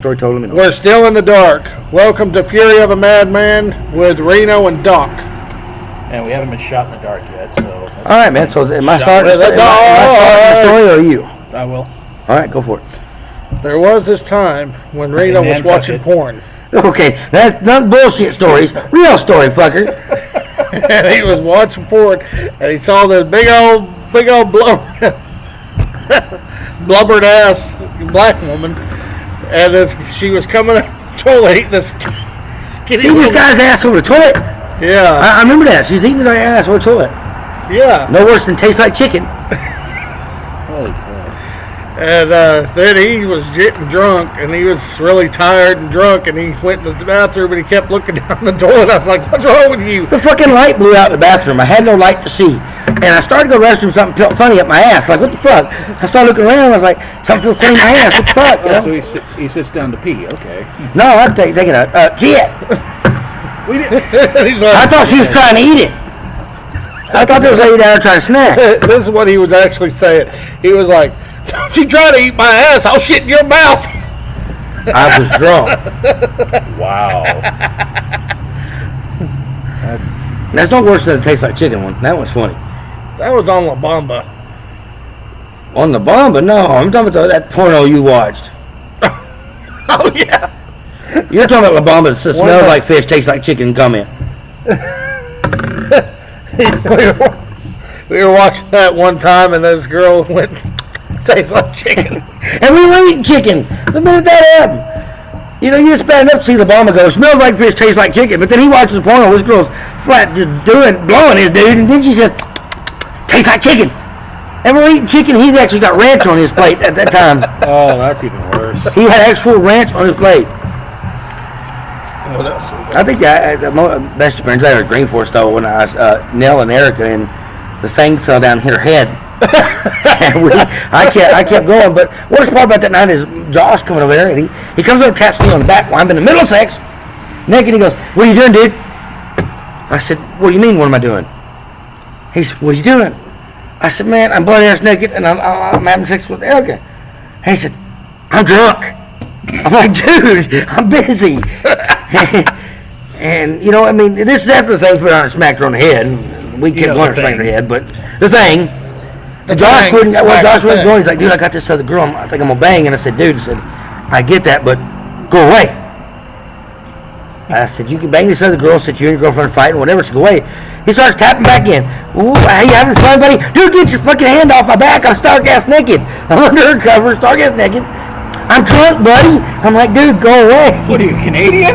Story told him. We're still in the dark. Welcome to Fury of a Madman with Reno and Doc. And we haven't been shot in the dark yet, so... All right, man. So am I starting the story or are you? I will. All right, go for it. There was this time when Reno was watching porn. Okay, that's not bullshit stories. Real story, fucker. And he was watching porn, and he saw this big old blubbered ass black woman, and she was coming out of the toilet eating this skinny. See this guy's ass over the toilet? Yeah. I remember that. She's eating her ass over the toilet. Yeah. No worse than tastes like chicken. Holy crap. And then he was getting drunk, and he was really tired and drunk, and he went to the bathroom, and he kept looking down the toilet. I was like, what's wrong with you? The fucking light blew out in the bathroom. I had no light to see. And I started to go to the restroom, something felt funny up my ass. Like, what the fuck? I started looking around, I was like, something feels funny in my ass. What the fuck? You know? So he sits down to pee, okay. No, I'm taking a shit. I thought she was trying to eat it. I thought there was a lady down there trying to snack. This is what he was actually saying. He was like, don't you try to eat my ass, I'll shit in your mouth. I was drunk. Wow. That's no worse than it tastes like chicken one. That one's funny. That was on La Bamba. On the Bomba? No, I'm talking about that porno you watched. Oh, yeah. You're talking about La Bamba that smells like fish, tastes like chicken, comment. We were watching that one time, and this girl went, tastes like chicken. And we were eating chicken the minute that happened. You know, you just bad enough to see La Bamba go, smells like fish, tastes like chicken. But then he watches the porno, this girl's flat just blowing his dude, and then she said, tastes like chicken. And we're eating chicken, he's actually got ranch on his plate at that time. Oh, that's even worse. He had actual ranch on his plate. What else? I think the best experience I had at Green Forest though when I was Nell and Erica and the thing fell down her head. And I kept going, but worst part about that night is Josh coming over there and he comes over and taps me on the back while I'm in the middle of sex, naked. He goes, "What are you doing, dude?" I said, "What do you mean? What am I doing?" He said, "What are you doing?" I said, "Man, I'm bloody ass naked and I'm having sex with Erica." And he said, "I'm drunk." I'm like, "Dude, I'm busy." And you know, I mean, this is after the thing put on and smacked her on the head. We kept going to smack her head, but the thing. Josh wouldn't go. He's like, "Dude, I got this other girl. I think I'm gonna bang." And I said, "Dude," I said, "I get that, but go away." I said, "You can bang this other girl, sit you and your girlfriend fighting, whatever. So go away." He starts tapping back in. "Ooh, hey, you having fun, buddy? Dude, get your fucking hand off my back. I'm stark ass naked. I'm under her cover, stark ass naked. I'm drunk, buddy." I'm like, "Dude, go away." What are you, Canadian?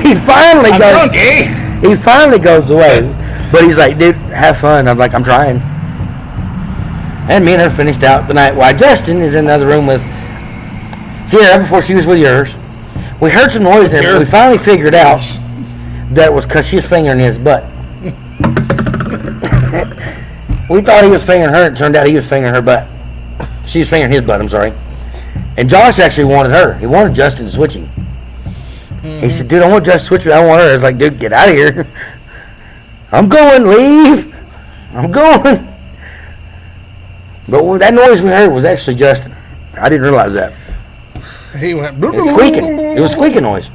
He finally I'm goes. drunk, eh? He finally goes away, but he's like, "Dude, have fun." I'm like, "I'm trying." And me and her finished out the night while Justin is in the other room with Sierra before she was with yours. We heard some noise there, but we finally figured out that it was because she was fingering his butt. We thought he was fingering her, it turned out he was fingering her butt. She was fingering his butt, I'm sorry. And Josh actually wanted her. He wanted Justin to switch him. He said, "Dude, I want Justin to switch me. I don't want her." I was like, "Dude, get out of here." "I'm going, leave. I'm going." But that noise we heard was actually Justin. I didn't realize that. He went, It's squeaking. It was squeaking noise.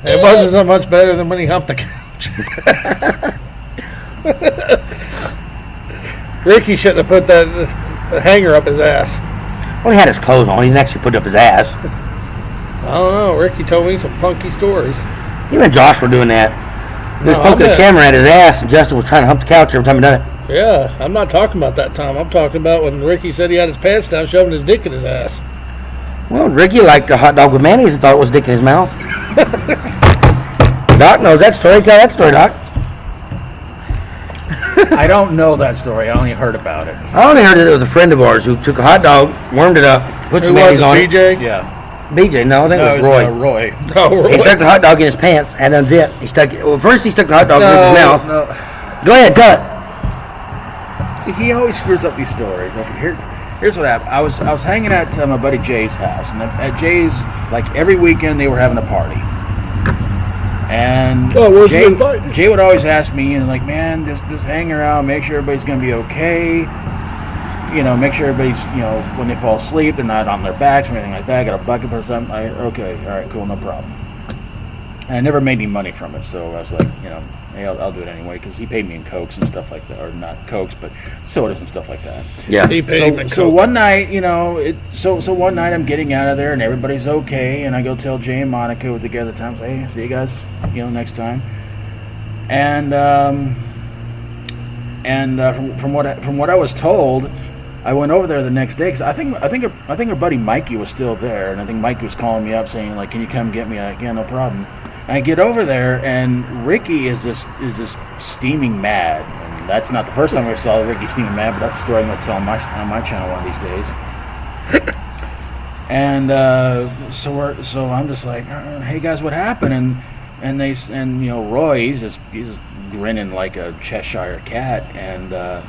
It wasn't so much better than when he humped the couch. Ricky shouldn't have put that hanger up his ass. Well, he had his clothes on. He didn't actually put up his ass. I don't know. Ricky told me some funky stories. You and Josh were doing that. He was poking the camera at his ass, and Justin was trying to hump the couch every time he done it. Yeah, I'm not talking about that time. I'm talking about when Ricky said he had his pants down, shoving his dick in his ass. Well, Ricky liked a hot dog with mayonnaise and thought it was dick in his mouth. Doc knows that story. Tell that story, Doc. I don't know that story. I only heard about it. I only heard that it was a friend of ours who took a hot dog, warmed it up, put some mayonnaise on it. BJ? Yeah. BJ, no, I think it was Roy. Roy. Oh, Roy. He stuck the hot dog in his pants, had to unzip. First he stuck the hot dog in his mouth. No. Go ahead, tell it. See, he always screws up these stories. Okay, here's what happened. I was hanging at my buddy Jay's house, and at Jay's, like every weekend they were having a party. And Jay would always ask me, and like, "Man, just hang around, make sure everybody's gonna be okay." make sure everybody's, when they fall asleep, they're not on their backs or anything like that. I got a bucket or something. Okay, all right, cool, no problem. And I never made any money from it, so I was like, hey, I'll do it anyway, because he paid me in Cokes and stuff like that, or not Cokes, but sodas and stuff like that. Yeah. He paid him in So Coke. one night, so one night I'm getting out of there and everybody's okay, and I go tell Jay and Monica who were together at the time, hey, see you guys, next time. And from what I was told, I went over there the next day because I think her buddy Mikey was still there, and I think Mikey was calling me up saying like, can you come get me? Like, yeah, no problem. And I get over there and Ricky is just steaming mad. And that's not the first time I saw Ricky steaming mad, but that's a story I'm going to tell on my channel one of these days. And so I'm just like, hey guys, what happened? And Roy, he's just grinning like a Cheshire cat, and I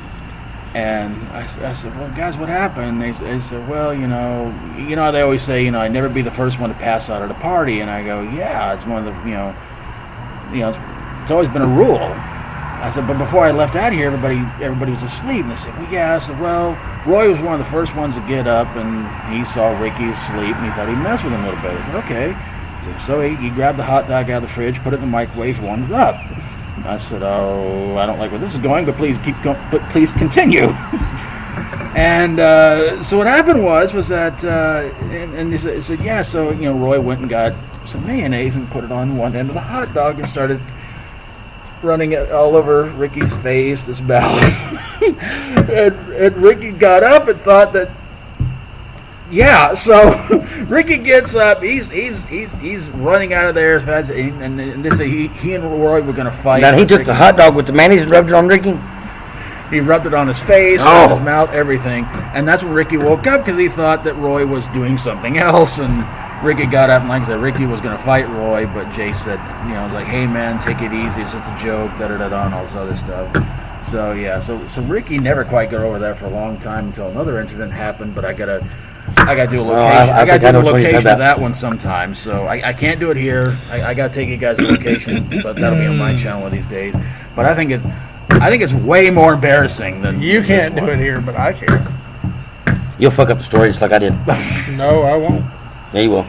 said, well, guys, what happened? They said, well, they always say, I'd never be the first one to pass out at a party, and I go, yeah, it's one of the, it's always been a rule. I said, but before I left out here, everybody was asleep, and they said, well, yeah. I said, well, Roy was one of the first ones to get up, and he saw Ricky asleep, and he thought he'd mess with him a little bit. I said, okay. So he grabbed the hot dog out of the fridge, put it in the microwave, warmed it up. I said, oh, I don't like where this is going, but please please continue. And so what happened was that, and he said, yeah, so, Roy went and got some mayonnaise and put it on one end of the hot dog and started running it all over Ricky's face, this bowel. and Ricky got up and thought that, yeah, so Ricky gets up. He's running out of there as fast. And they say he and Roy were going to fight. Now he took Ricky. the hot dog with the mayonnaise and rubbed it on Ricky. He rubbed it on his face, on his mouth, everything. And that's when Ricky woke up because he thought that Roy was doing something else. And Ricky got up and, like I said, Ricky was going to fight Roy, but Jay said, was like, hey man, take it easy. It's just a joke. And all this other stuff. So yeah, so Ricky never quite got over that for a long time until another incident happened. But I gotta do a location. I gotta do a location of that one sometime. So I can't do it here. I gotta take you guys to location, but that'll be on my channel one of these days. But I think it's way more embarrassing than You can't this do one. it here, but I can. You'll fuck up the story just like I did. No, I won't. Yeah, you will.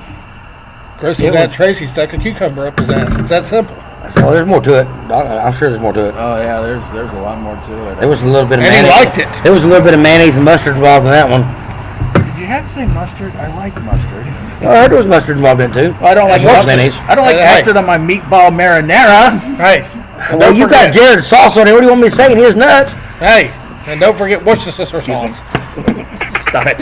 Crystal's Aunt Tracy stuck a cucumber up his ass. It's that simple. Oh, there's more to it. I'm sure there's more to it. Oh yeah, there's a lot more to it. There was a little bit of And he mayonnaise. liked it. There was a little bit of mayonnaise and mustard involved in that one. Did you have to say mustard? I like mustard. Oh, I heard there was mustard involved in it too. Well, I don't like Mustard mustard. mayonnaise. I don't like Hey. mustard on my meatball marinara. Hey. and Well, don't you got forget- Jared's sauce on there. What do you want me to say? And his nuts. Hey, and don't forget Worcestershire sauce. Stop it.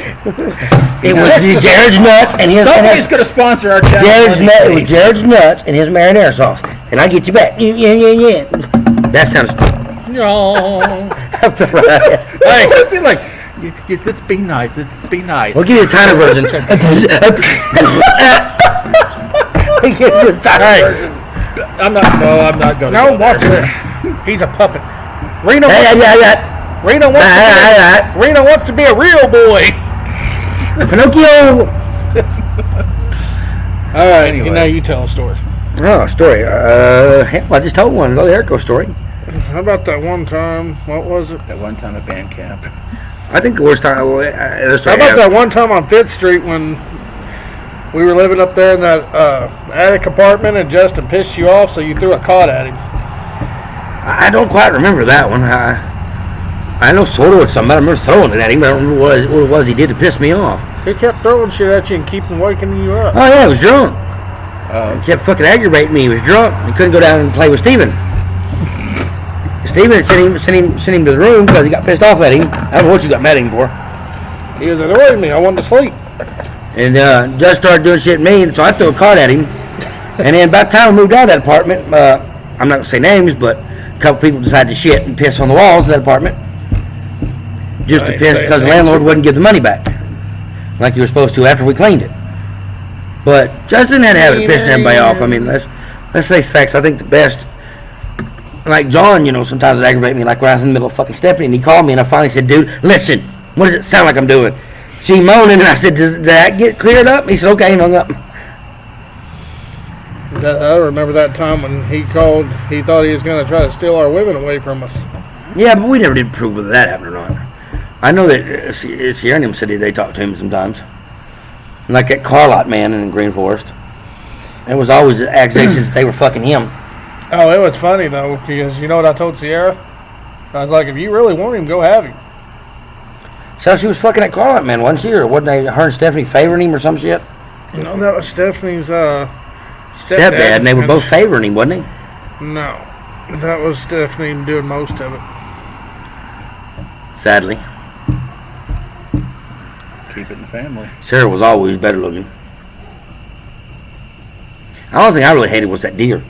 It was Jared's nuts and his. Somebody's going to sponsor our channel. Jared's one of nuts. It these was days. Jared's nuts and his marinara sauce. And I get you back. Yeah. That sounds. No. Right. Hey, what's he like? Let's be nice. Let's be nice. We'll give you the tiny version. We'll give you the tiny version. I'm not going to. No, watch this. He's a puppet. Reno wants to be a real boy. Pinocchio. All right, Anyway. now you tell a story. Oh, story. Hell, I just told one. The Erico story. How about that one time? What was it? At one time at band camp. I think the worst time. How about that one time on 5th Street when we were living up there in that attic apartment and Justin pissed you off, so you threw a cod at him? I don't quite remember that one. I know sort of what something. I remember throwing it at him. But I don't remember what it was he did to piss me off. He kept throwing shit at you and keeping waking you up. Oh yeah, he was drunk. He kept fucking aggravating me. He was drunk. He couldn't go down and play with Steven. Steven had sent him to the room because he got pissed off at him. I don't know what you got mad at him for. He was annoying me. I wanted to sleep. And just started doing shit at me, so I threw a card at him. And then by the time we moved out of that apartment, I'm not going to say names, but a couple people decided to shit and piss on the walls of that apartment. Just to Right, piss right, because the right. landlord wouldn't give the money back. Like he was supposed to after we cleaned it. But Justin had a habit of pissing everybody off. I mean, let's face facts. I think the best, like John, sometimes it aggravates me, like when I was in the middle of fucking stepping and he called me and I finally said, dude, listen, what does it sound like I'm doing? She moaning and I said, does that get cleared up? He said, okay, and hung up. I remember that time when he called. He thought he was going to try to steal our women away from us. Yeah, but we never did prove whether that happened or not. I know that Sierra and him said they talked to him sometimes. Like that car lot man in Green Forest. It was always accusations that they were fucking him. Oh, it was funny though, because you know what I told Sierra? I was like, if you really want him, go have him. So she was fucking that car lot man, wasn't she? Or wasn't they, her and Stephanie favoring him or some shit? No, that was Stephanie's Stepdad, and they were both favoring him, wasn't he? No, that was Stephanie doing most of it. Sadly. Keep it in the family. Sarah was always better looking. The only thing I really hated was that deer.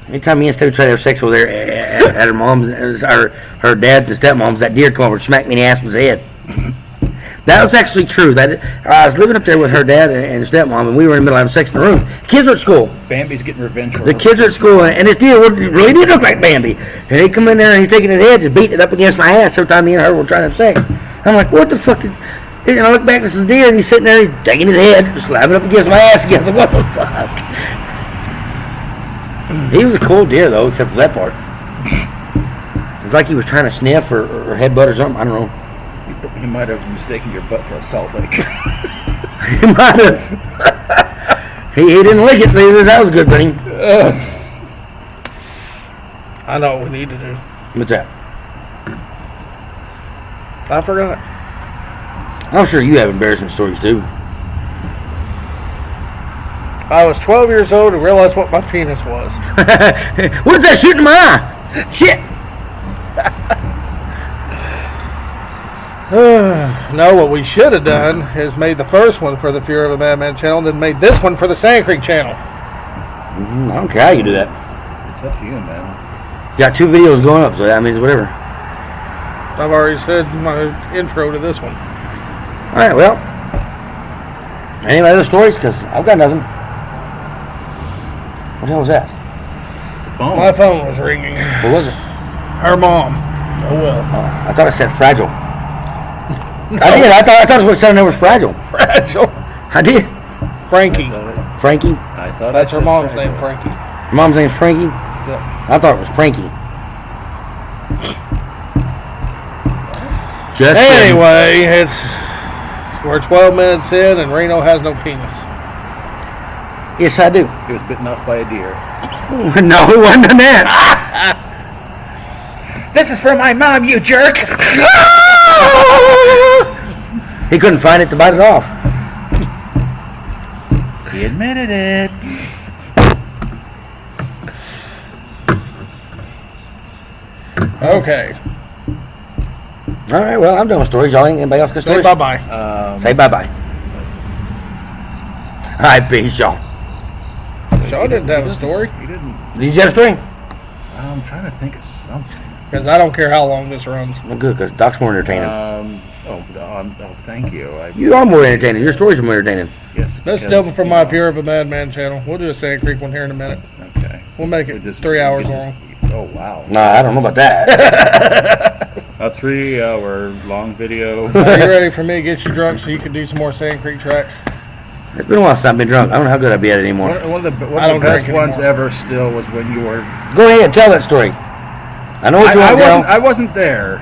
Anytime me and Steph tried to have sex with her at her mom's, her dad's and stepmom's, that deer come over and smacked me in the ass with his head. That was actually true. I was living up there with her dad and stepmom, and we were in the middle of having sex in the room. Kids were at school. Bambi's getting revenge for The her. kids are at school, and this deer really did look like Bambi. And he come in there, and he's taking his head and beating it up against my ass every time me and her were trying to have sex. I'm like, what the fuck? And I look back, this is the deer, and he's sitting there, he's taking his head, just slapping up against my ass again. I was like, what the fuck? He was a cool deer, though, except for that part. It was like he was trying to sniff or headbutt or something. I don't know. He might have mistaken your butt for a salt lick. He might have. He didn't lick it, so that was a good thing. I know what we need to do. What's that? I forgot. I'm sure you have embarrassing stories, too. I was 12 years old and realized what my penis was. What is that shooting in my eye? Shit! No, what we should have done is made the first one for the Fear of a Madman channel, and then made this one for the Sand Creek channel. I don't care how you do that. It's up to you, man. You got 2 videos going up, so that means whatever. I've already said my intro to this one. Alright, well. Any other stories? Because I've got nothing. What the hell was that? It's a phone. My phone was ringing. What was it? Her mom. Oh well. I thought I said fragile. I did. I thought it was said it was fragile. Fragile. I did. Frankie. Frankie. I thought That's I her said mom's fragile. name, Frankie. Her mom's name's Frankie? Yeah. I thought it was Frankie. Just Anyway, we're 12 minutes in and Reno has no penis. Yes, I do. He was bitten off by a deer. No, it wasn't done that. This is for my mom, you jerk! He couldn't find it to bite it off. He admitted it. Okay. All right, well, I'm done with stories. Y'all ain't anybody else got Say stories? bye-bye. Say bye-bye. All right, peace, y'all. Shaw didn't have a story. He didn't. Did you have a story? I'm trying to think of something. Because I don't care how long this runs. Well, good, because Doc's more entertaining. Thank you. You are more entertaining. Your stories are more entertaining. Yes. That's still from my Fear of a Madman channel. We'll do a Sand Creek one here in a minute. Okay. We'll make it 3 hours long. Oh, wow. Nah, I don't know about that. A 3-hour long video. Are you ready for me to get you drunk so you can do some more Sand Creek tracks? It's been a while since I've been drunk. I don't know how good I'd be at it anymore. One of the I don't best drink ones anymore. ever still was when you were... Go ahead, tell that story. I know what you want to tell. I wasn't there,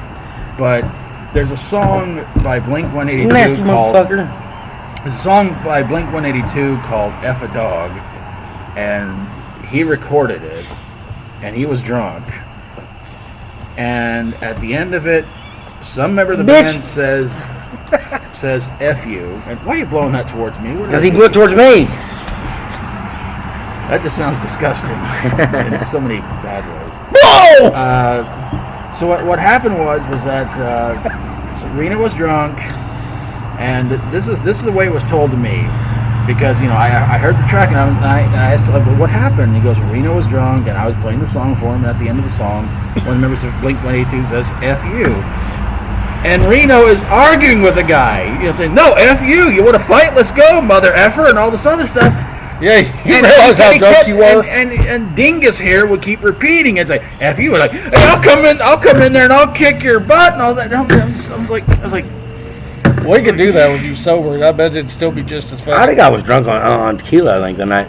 but there's a song by Blink 182 Nasty called... motherfucker. There's a song by Blink 182 called F a Dog, and he recorded it, and he was drunk. And at the end of it, some member of the Bitch. band says F you. And why are you blowing that towards me? Because he blew it towards me. That just sounds disgusting in so many bad ways. Whoa! So what happened was that Serena was drunk, and this is the way it was told to me, because I heard the track and I asked him, well, what happened? And he goes, Reno was drunk and I was playing the song for him. And at the end of the song, one of the members of Blink 182 says F you, and Reno is arguing with the guy, saying, no, F you, you want to fight? Let's go, mother effer, and all this other stuff. Yeah, you realize how drunk you were? And Dingus here would keep repeating and say, F you, and like, hey, I'll come in there and I'll kick your butt and all that. I was like, We could do that with you sober. I bet it'd still be just as fun. I think I was drunk on tequila, I think, that night.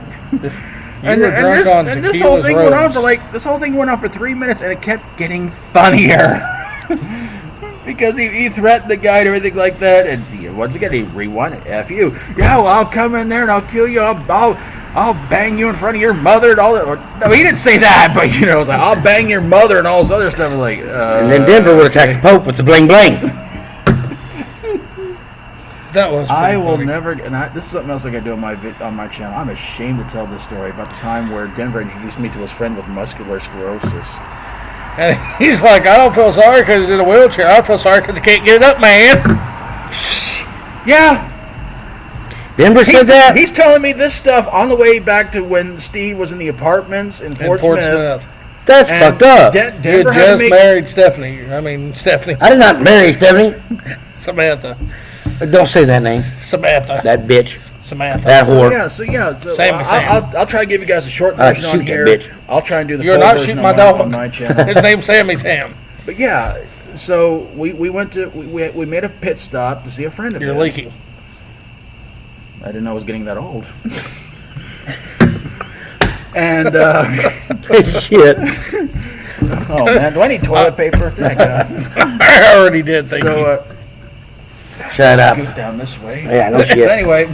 This whole thing went on for 3 minutes, and it kept getting funnier. because he threatened the guy and everything like that. And once again, he rewinded. F you. Yeah, well, I'll come in there and I'll kill you. I'll bang you in front of your mother and all that. No, he didn't say that, but it was like, I'll bang your mother and all this other stuff. Like, and then Denver would attack the Pope with the bling bling. That was. I will funny. never. And this is something else I got to do on my channel. I'm ashamed to tell this story about the time where Denver introduced me to his friend with muscular sclerosis. And he's like, I don't feel sorry because he's in a wheelchair. I feel sorry because he can't get it up, man. Yeah. Denver said that? He's telling me this stuff on the way back to when Steve was in the apartments in Fort Smith. That's fucked up. You Denver had just married Stephanie. Stephanie. I did not marry Stephanie. Samantha. Don't say that name. Samantha. That bitch. Samantha. That whore. So Sam. I'll try to give you guys a short I'll version on shoot that here. bitch. I'll try and do the You're full not version shooting on my dog. on my channel. His name's Sammy Sam. But yeah, so we went to we made a pit stop to see a friend of You're his. leaking. I didn't know I was getting that old. And Shit. oh man, do I need toilet paper? Heck, I already did. Thank you. so Shut up. scoot down this way. Yeah, no So shit. anyway,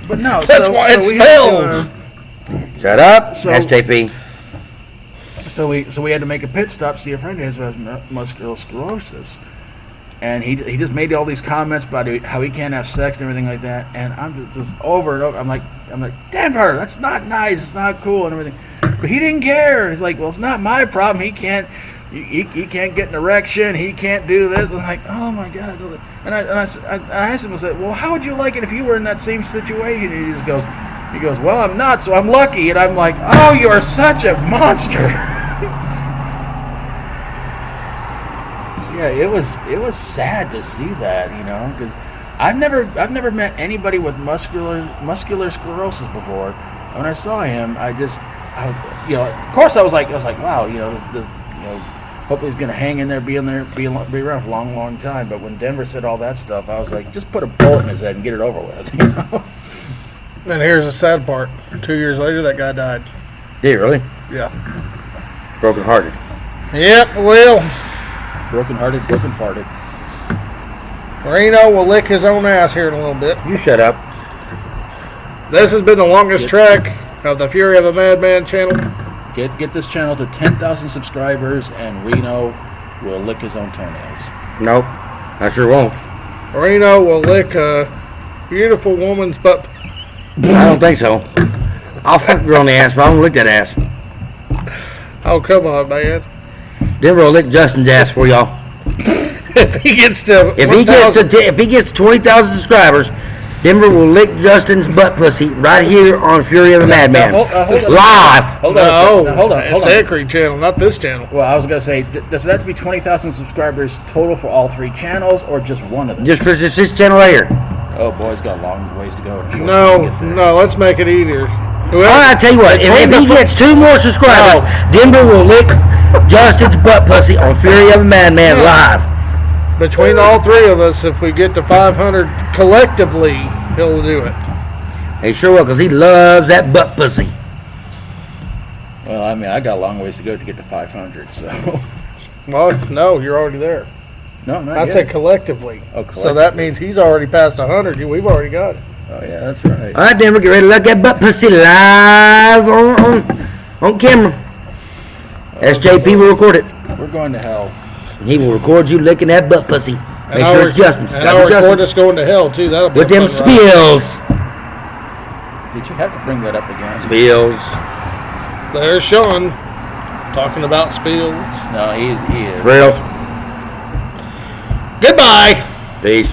but no. That's so, why so it we had to, smells. Shut up. So- SJP. So we had to make a pit stop to see a friend of his who has muscular sclerosis, and he just made all these comments about how he can't have sex and everything like that. And I'm just over and over. I'm like Denver, that's not nice. It's not cool and everything. But he didn't care. He's like, well, it's not my problem. He can't get an erection. He can't do this. I'm like, oh my god. And I asked him, I said, well, how would you like it if you were in that same situation? And he goes, well, I'm not, so I'm lucky. And I'm like, oh, you are such a monster. Yeah, it was sad to see that, because I've never met anybody with muscular sclerosis before. And when I saw him, I was, of course I was like, wow, hopefully he's gonna hang in there, be around for a long, long time. But when Denver said all that stuff, I was like, just put a bullet in his head and get it over with. And here's the sad part. 2 years later, that guy died. Did you really? Yeah. Broken hearted. Yep, well, Broken hearted, broken farted. Reno will lick his own ass here in a little bit. You shut up. This has been the longest trek of the Fury of a Madman channel. Get this channel to 10,000 subscribers, and Reno will lick his own toenails. Nope. I sure won't. Reno will lick a beautiful woman's butt. I don't think so. I'll fuck her on the ass, but I don't lick that ass. Oh, come on, man. Denver will lick Justin's ass for y'all. If he gets to If he gets to 20,000 subscribers, Denver will lick Justin's butt pussy right here on Fury of the Madman. hold on. Live. Hold on. Hold on. It's Acre channel, not this channel. Well, I was gonna say, does it have to be 20,000 subscribers total for all three channels, or just one of them? Just for this channel right here. Oh boy, it's got a long ways to go. No, let's make it easier. I tell you what, if he gets 2 more subscribers, Denver will lick Justin's butt pussy on Fury of the Madman live. Between all three of us, if we get to 500 collectively, he'll do it. He sure will, because he loves that butt pussy. Well, I mean, I got a long ways to go to get to 500, so. Well, no, you're already there. No, not I yet. said collectively. Oh, So that means he's already passed 100. We've already got it. Oh yeah, that's right. All right, Denver, get ready to lick that butt pussy live on camera. SJP will record it. We're going to hell. He will record you licking that butt pussy. Make sure it's Justin's. And I'll record us going to hell, too. That'll be With them fun ride. spills. Did you have to bring that up again? Spills. There's Sean talking about spills. No, he is. Real. Goodbye. Peace.